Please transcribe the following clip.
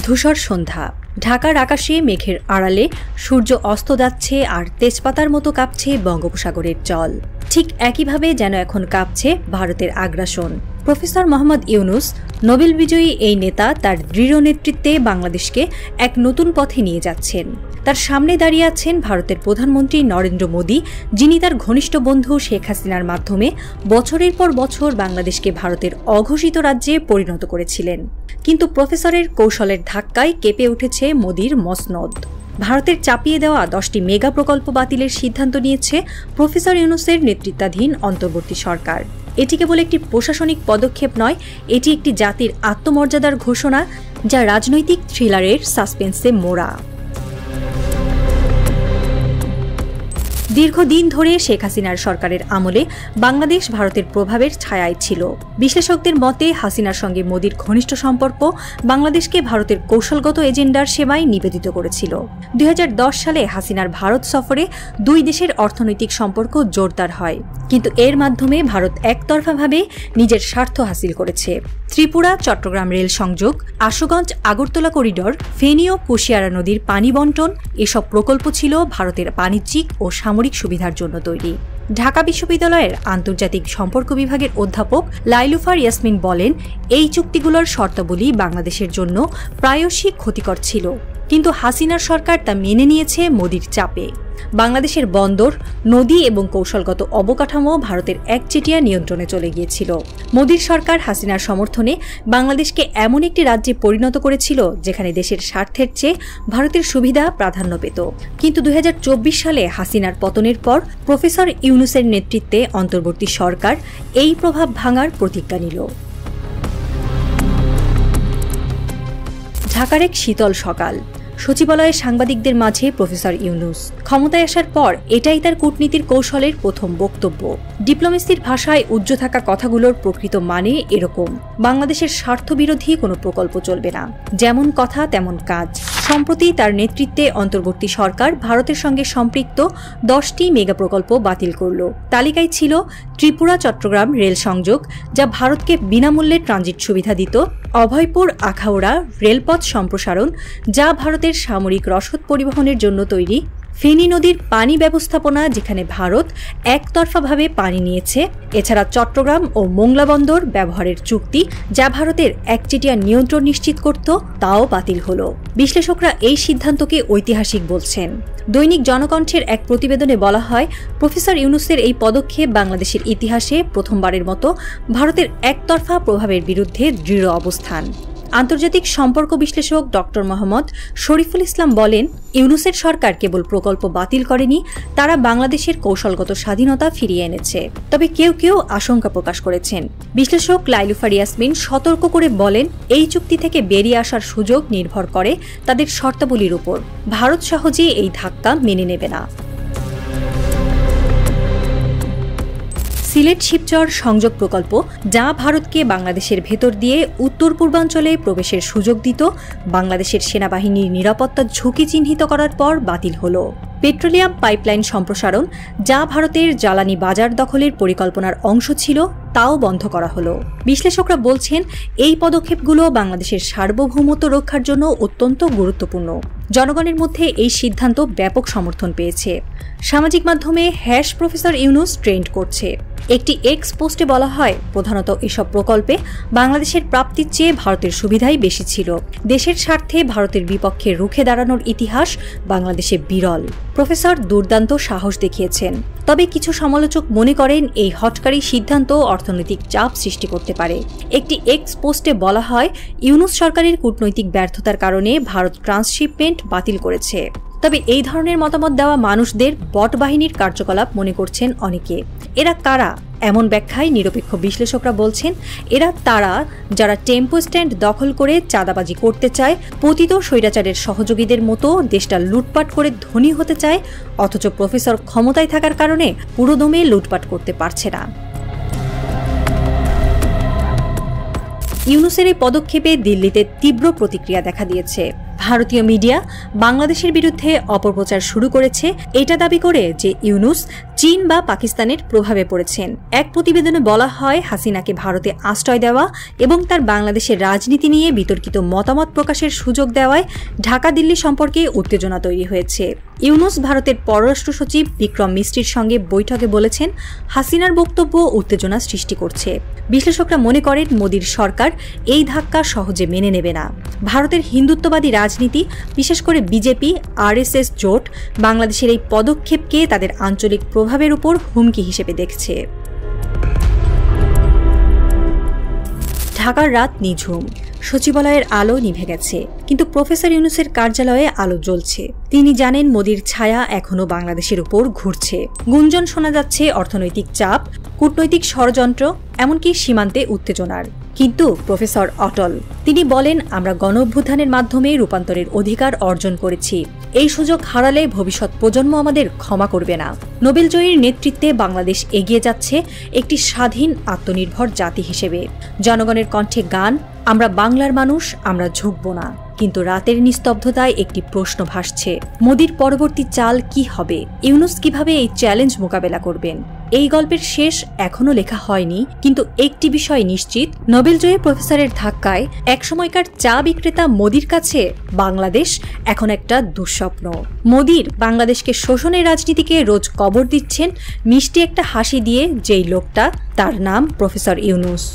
ধূসর সন্ধ্যা। ঢাকার আকাশে মেঘের আড়ালে সূর্য অস্ত যাচ্ছে আর তেজপাতার মতো কাঁপছে বঙ্গোপসাগরের জল। ঠিক একইভাবে যেন এখন কাঁপছে ভারতের আগ্রাসন। প্রফেসর মোহাম্মদ ইউনূস, নোবেল বিজয়ী এই নেতা তার দৃঢ় নেতৃত্বে বাংলাদেশকে এক নতুন পথে নিয়ে যাচ্ছেন। তার সামনে দাঁড়িয়ে আছেন ভারতের প্রধানমন্ত্রী নরেন্দ্র মোদী, যিনি তার ঘনিষ্ঠ বন্ধু শেখ হাসিনার মাধ্যমে বছরের পর বছর বাংলাদেশকে ভারতের অঘোষিত রাজ্যে পরিণত করেছিলেন। কিন্তু প্রফেসরের কৌশলের ধাক্কায় কেঁপে উঠেছে মোদীর মসনদ। ভারতের চাপিয়ে দেওয়া 10টি মেগা প্রকল্প বাতিলের সিদ্ধান্ত নিয়েছে প্রফেসর ইউনূসের নেতৃত্বাধীন অন্তর্বর্তী সরকার। এটি কেবল একটি প্রশাসনিক পদক্ষেপ নয়, এটি একটি জাতির আত্মমর্যাদার ঘোষণা, যা রাজনৈতিক থ্রিলারের সাসপেন্সে মোড়া। দীর্ঘদিন ধরে শেখ হাসিনার সরকারের আমলে বাংলাদেশ ভারতের প্রভাবের ছায়ায় ছিল। বিশ্লেষকদের মতে হাসিনার সঙ্গে মোদীর ঘনিষ্ঠ সম্পর্ক বাংলাদেশকে ভারতের কৌশলগত এজেন্ডার সেবায় নিবেদিত করেছিল। 2010 সালে হাসিনার ভারত সফরে দুই দেশের অর্থনৈতিক সম্পর্ক জোরদার হয়, কিন্তু এর মাধ্যমে ভারত একতরফাভাবে নিজের স্বার্থ হাসিল করেছে। ত্রিপুরা চট্টগ্রাম রেল সংযোগ, আশুগঞ্জ আগরতলা করিডোর, ফেনী ও কুশিয়ারা নদীর পানি বন্টন, এসব প্রকল্প ছিল ভারতের বাণিজ্যিক ও সামরিক সুবিধার জন্য তৈরি। ঢাকা বিশ্ববিদ্যালয়ের আন্তর্জাতিক সম্পর্ক বিভাগের অধ্যাপক লাইলুফার ইয়াসমিন বলেন, এই চুক্তিগুলোর শর্তাবলী বাংলাদেশের জন্য প্রায়শই ক্ষতিকর ছিল, কিন্তু হাসিনার সরকার তা মেনে নিয়েছে মোদীর চাপে। বাংলাদেশের বন্দর, নদী এবং কৌশলগত অবকাঠামো ভারতের একচেটিয়া নিয়ন্ত্রণে চলে গিয়েছিল। মোদীর সরকার হাসিনার সমর্থনে বাংলাদেশকে এমন একটি রাজ্যে পরিণত করেছিল যেখানে দেশের স্বার্থের চেয়ে ভারতের সুবিধা প্রাধান্য পেত। কিন্তু 2024 সালে হাসিনার পতনের পর প্রফেসর ইউনূসের নেতৃত্বে অন্তর্বর্তী সরকার এই প্রভাব ভাঙার প্রতিজ্ঞা নিল। ঢাকার এক শীতল সকাল। সচিবালয়ে সাংবাদিকদের মাঝে প্রফেসর ইউনূস ক্ষমতায় আসার পর এটাই তার কূটনীতির কৌশলের প্রথম বক্তব্য। ডিপ্লোমেসির ভাষায় উজ্জ্ব থাকা কথাগুলোর প্রকৃত মানে এরকম: বাংলাদেশের স্বার্থবিরোধী কোনো প্রকল্প চলবে না, যেমন কথা তেমন কাজ। সম্প্রতি তার নেতৃত্বে অন্তর্বর্তী সরকার ভারতের সঙ্গে সম্পৃক্ত 10টি মেগা প্রকল্প বাতিল করল। তালিকায় ছিল ত্রিপুরা চট্টগ্রাম রেল সংযোগ, যা ভারতকে বিনামূল্যে ট্রানজিট সুবিধা দিত; অভয়পুর আখাউড়া রেলপথ সম্প্রসারণ, যা ভারতের সামরিক রসদ পরিবহনের জন্য তৈরি; ফেনী নদীর পানি ব্যবস্থাপনা, যেখানে ভারত একতরফাভাবে পানি নিয়েছে; এছাড়া চট্টগ্রাম ও মোংলা বন্দর ব্যবহারের চুক্তি, যা ভারতের একচেটিয়া নিয়ন্ত্রণ নিশ্চিত করত, তাও বাতিল হল। বিশ্লেষকরা এই সিদ্ধান্তকে ঐতিহাসিক বলছেন। দৈনিক জনকণ্ঠের এক প্রতিবেদনে বলা হয়, প্রফেসর ইউনূসের এই পদক্ষেপ বাংলাদেশের ইতিহাসে প্রথমবারের মতো ভারতের একতরফা প্রভাবের বিরুদ্ধে দৃঢ় অবস্থান। আন্তর্জাতিক সম্পর্ক বিশ্লেষক ডক্টর মোহাম্মদ শরীফুল ইসলাম বলেন, ইউনূসের সরকার কেবল প্রকল্প বাতিল করেনি, তারা বাংলাদেশের কৌশলগত স্বাধীনতা ফিরিয়ে এনেছে। তবে কেউ কেউ আশঙ্কা প্রকাশ করেছেন। বিশ্লেষক লাইলুফার ইয়াসমিন সতর্ক করে বলেন, এই চুক্তি থেকে বেরিয়ে আসার সুযোগ নির্ভর করে তাদের শর্তাবলীর উপর। ভারত সহজে এই ধাক্কা মেনে নেবে না। সিলেট শিবচর সংযোগ প্রকল্প, যা ভারতকে বাংলাদেশের ভেতর দিয়ে উত্তর পূর্বাঞ্চলে প্রবেশের সুযোগ দিত, বাংলাদেশের সেনাবাহিনীর নিরাপত্তা ঝুঁকি চিহ্নিত করার পর বাতিল হল। পেট্রোলিয়াম পাইপলাইন সম্প্রসারণ, যা ভারতের জ্বালানি বাজার দখলের পরিকল্পনার অংশ ছিল, তাও বন্ধ করা হলো। বিশ্লেষকরা বলছেন, এই পদক্ষেপগুলো বাংলাদেশের সার্বভৌমত্ব রক্ষার জন্য অত্যন্ত গুরুত্বপূর্ণ। জনগণের মধ্যে এই সিদ্ধান্ত ব্যাপক সমর্থন পেয়েছে। সামাজিক মাধ্যমে প্রফেসর ইউনূস ট্রেন্ড করছে। একটি এক্স পোস্টে বলা হয়, প্রধানত এসব প্রকল্পে বাংলাদেশের প্রাপ্তির চেয়ে ভারতের সুবিধাই বেশি ছিল। দেশের স্বার্থে ভারতের বিপক্ষে রুখে দাঁড়ানোর ইতিহাস বাংলাদেশে বিরল। প্রফেসর দুর্দান্ত সাহস দেখিয়েছেন। তবে কিছু সমালোচক মনে করেন, এই হঠকারী সিদ্ধান্ত অর্থনৈতিক চাপ সৃষ্টি করতে পারে। একটি এক্স পোস্টে বলা হয়, ইউনূস সরকারের কূটনৈতিক ব্যর্থতার কারণে ভারত ট্রান্সশিপমেন্ট বাতিল করেছে। তবে এই ধরনের মতামত দেওয়া মানুষদের বট বাহিনীর কার্যকলাপ মনে করছেন অনেকে। এরা কারা? এমন ব্যাখ্যায় নিরপেক্ষ বিশ্লেষকরা বলছেন, এরা তারা যারা টেম্পো স্ট্যান্ড দখল করে চাঁদাবাজি করতে চায়, পতিত স্বৈরাচারের সহযোগীদের মতো দেশটা লুটপাট করে ধনী হতে চায়, অথচ প্রফেসর ক্ষমতায় থাকার কারণে পুরোদমে লুটপাট করতে পারছে না। ইউনূসের এই পদক্ষেপে দিল্লিতে তীব্র প্রতিক্রিয়া দেখা দিয়েছে। ভারতীয় মিডিয়া বাংলাদেশের বিরুদ্ধে অপপ্রচার শুরু করেছে এটা দাবি করে যে ইউনূস চীন বা পাকিস্তানের প্রভাবে পড়েছেন। এক প্রতিবেদনে বলা হয়, হাসিনাকে ভারতে আশ্রয় দেওয়া এবং তার বাংলাদেশের রাজনীতি নিয়ে বিতর্কিত মতামত প্রকাশের সুযোগ দেওয়ায় ঢাকা দিল্লি সম্পর্কে উত্তেজনা তৈরি হয়েছে। ইউনূস ভারতের পররাষ্ট্র সচিব বিক্রম মিস্ত্রির সঙ্গে বৈঠকে বলেছেন, হাসিনার বক্তব্য উত্তেজনা সৃষ্টি করছে। বিশ্লেষকরা মনে করেন মোদির সরকার এই ধাক্কা সহজে মেনে নেবে না। ভারতের হিন্দুত্ববাদী রাজনীতি, বিশেষ করে বিজেপি RSS জোট বাংলাদেশের এই পদক্ষেপকে তাদের আঞ্চলিক প্রভাবের উপর হুমকি হিসেবে দেখছে। ঢাকার রাত নিঝুম, সচিবালয়ের আলো নিভে গেছে, কিন্তু প্রফেসর ইউনূসের কার্যালয়ে আলো জ্বলছে। তিনি জানেন মোদির ছায়া এখনও বাংলাদেশের উপর ঘুরছে। গুঞ্জন শোনা যাচ্ছে অর্থনৈতিক চাপ, কূটনৈতিক ষড়যন্ত্র, এমনকি সীমান্তে উত্তেজনার। কিন্তু প্রফেসর অটল। তিনি বলেন, আমরা গণঅভ্যুত্থানের মাধ্যমে রূপান্তরের অধিকার অর্জন করেছি। এই সুযোগ হারালে ভবিষ্যৎ প্রজন্ম আমাদের ক্ষমা করবে না। নোবেলজয়ীর নেতৃত্বে বাংলাদেশ এগিয়ে যাচ্ছে একটি স্বাধীন আত্মনির্ভর জাতি হিসেবে। জনগণের কণ্ঠে গান, আমরা বাংলার মানুষ, আমরা ঝুঁকব না। কিন্তু রাতের নিস্তব্ধতায় একটি প্রশ্ন ভাসছে, মোদির পরবর্তী চাল কি হবে? ইউনূস কিভাবে এই চ্যালেঞ্জ মোকাবেলা করবেন? এই গল্পের শেষ এখনো লেখা হয়নি, কিন্তু একটি বিষয় নিশ্চিত, নোবেলজয়ী প্রফেসরের ধাক্কায় একসময়কার চা বিক্রেতা মোদির কাছে বাংলাদেশ এখন একটা দুঃস্বপ্ন। মোদির বাংলাদেশকে শোষণের রাজনীতিকে রোজ কবর দিচ্ছেন মিষ্টি একটা হাসি দিয়ে যেই লোকটা, তার নাম প্রফেসর ইউনূস।